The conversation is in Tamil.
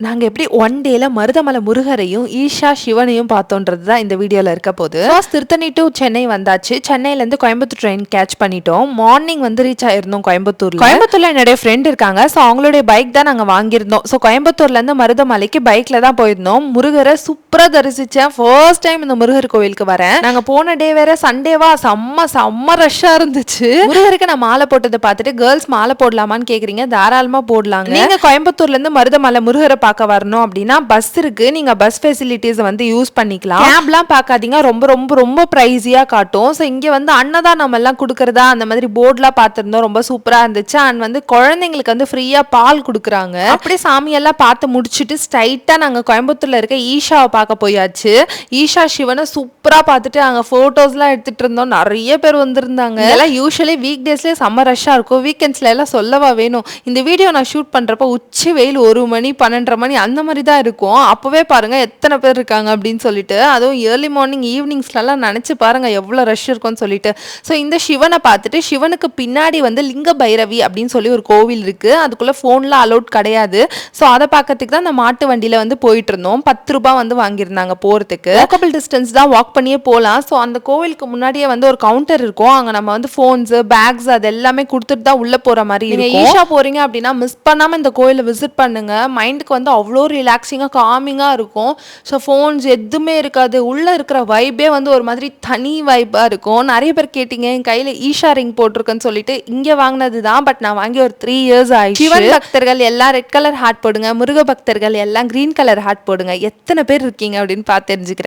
நாங்க எப்படி ஒன் டேல மருதமலை முருகரையும் ஈஷா சிவனையும் பார்த்தோன்றது தான் இந்த வீடியோல இருக்க போது. திருத்தணி டு சென்னை வந்தாச்சு. சென்னையில இருந்து கோயம்புத்தூர் ட்ரெயின் கேட்ச் பண்ணிட்டோம். மார்னிங் வந்து ரீச் ஆயிருந்தோம் கோயம்புத்தூர்ல என்னுடைய ஃப்ரெண்ட் இருக்காங்க. ஸோ அவங்களுடைய பைக் தான் நாங்க வாங்கியிருந்தோம். ஸோ கோயம்புத்தூர்ல இருந்து மருதமலைக்கு பைக்ல தான் போயிருந்தோம். முருகரை சூப்பரா தரிசிச்சேன். ஃபர்ஸ்ட் டைம் இந்த முருகர் கோவிலுக்கு வரேன். நாங்க போன டே வேற சண்டேவா, செம்ம ரஷ்ஷா இருந்துச்சு. முருகருக்கு நான் மாலை போட்டதை பார்த்துட்டு கேர்ள்ஸ் மாலை போடலாமான்னு கேக்குறீங்க. தாராளமா போடலாங்க. நீங்க கோயம்புத்தூர்ல இருந்து மருதமலை முருகரை பார்க்க வரணும் அப்படின்னா பஸ் இருக்கு. நீங்க பஸ் ஃபெசிலிட்டிஸ் வந்து யூஸ் பண்ணிக்கலாம். கேப்லாம் பார்க்காதீங்க, ரொம்ப ரொம்ப ரொம்ப பிரைஸியா காட்டும். ஸோ இங்க வந்து அன்னதானம் எல்லாம் கொடுக்கறதா அந்த மாதிரி போர்ட்லாம் பார்த்துருந்தோம். ரொம்ப சூப்பரா இருந்துச்சு. அண்ட் வந்து குழந்தைங்களுக்கு வந்து ஃப்ரீயா பால் கொடுக்குறாங்க. அப்படியே சாமியெல்லாம் பார்த்து முடிச்சுட்டு ஸ்ட்ரைட்டா நாங்க கோயம்புத்தூர்ல இருக்க ஈஷாவை பார்க்க போயாச்சு. ஈஷா சிவனை சூப்பரா பார்த்துட்டு அங்க போட்டோஸ்லாம் எடுத்துட்டு இருந்தோம். நிறைய பேர் வந்திருந்தாங்க. இதெல்லாம் யூஸ்வலி வீக் டேஸ்லேயே செம்ம ரஷ்ஷா இருக்கும். வீக்கெண்ட்ஸ்ல எல்லாம் சொல்லவா வேணும். இந்த வீடியோ நான் ஷூட் பண்றப்ப உச்சி வெயில் 1 மணி 12:30 மணி அந்த மாதிரி தான் இருக்கும். அப்பவே பாருங்க எத்தனை பேர் இருக்காங்க அப்படின்னு சொல்லிட்டு. அதுவும் ஏர்லி மார்னிங் ஈவினிங்ஸ்லாம் நினைச்சு பாருங்க எவ்வளவு ரஷ் இருக்கும்னு சொல்லிட்டு. ஸோ இந்த சிவனை பார்த்துட்டு சிவனுக்கு பின்னாடி வந்து லிங்க பைரவி அப்படின்னு சொல்லி ஒரு கோவில் இருக்கு. அதுக்குள்ள போன்லாம் அலோட் கிடையாது. ஸோ அதை பார்க்கறதுக்கு தான் அந்த மாட்டு வண்டியில வந்து போயிட்டு இருந்தோம். 10 ரூபாய் வந்து வாங்கியிருந்தாங்க போறதுக்கு. வாக்கபிள் டிஸ்டன்ஸ் தான், வாக் பண்ணியே போகலாம். ஸோ அந்த கோவிலுக்கு முன்னாடியே வந்து ஒரு கவுண்டர் இருக்கும். அங்க நம்ம வந்து போன்ஸ், பேக்ஸ் அது எல்லாமே கொடுத்துட்டு தான் உள்ள போற மாதிரி இருக்கும். ஈஷா போறீங்க அப்படின்னா மிஸ் பண்ணாம இந்த கோயிலை விசிட் பண்ணுங்க. மைண்டுக்கு வந்து அவ்வளோ ரிலாக்ஸிங்காக காமிங்காக இருக்கும். ஸோ ஃபோன்ஸ் எதுவுமே இருக்காது. உள்ளே இருக்கிற வைப்பே வந்து ஒரு மாதிரி தனி வைப்பாக இருக்கும். நிறைய பேர் கேட்டிங்க என் கையில் ஈஷா ரிங் போட்டிருக்குன்னு சொல்லிட்டு. இங்கே வாங்கினது தான், பட் நான் வாங்கி ஒரு 3 years ஆயிடுச்சு. சிவன் பக்தர்கள் எல்லாம் ரெட் கலர் ஹார்ட் போடுங்க, முருக பக்தர்கள் எல்லாம் கிரீன் கலர் ஹார்ட் போடுங்க. எத்தனை பேர் இருக்கீங்க அப்படின்னு பார்த்து தெரிஞ்சுக்கிறேன்.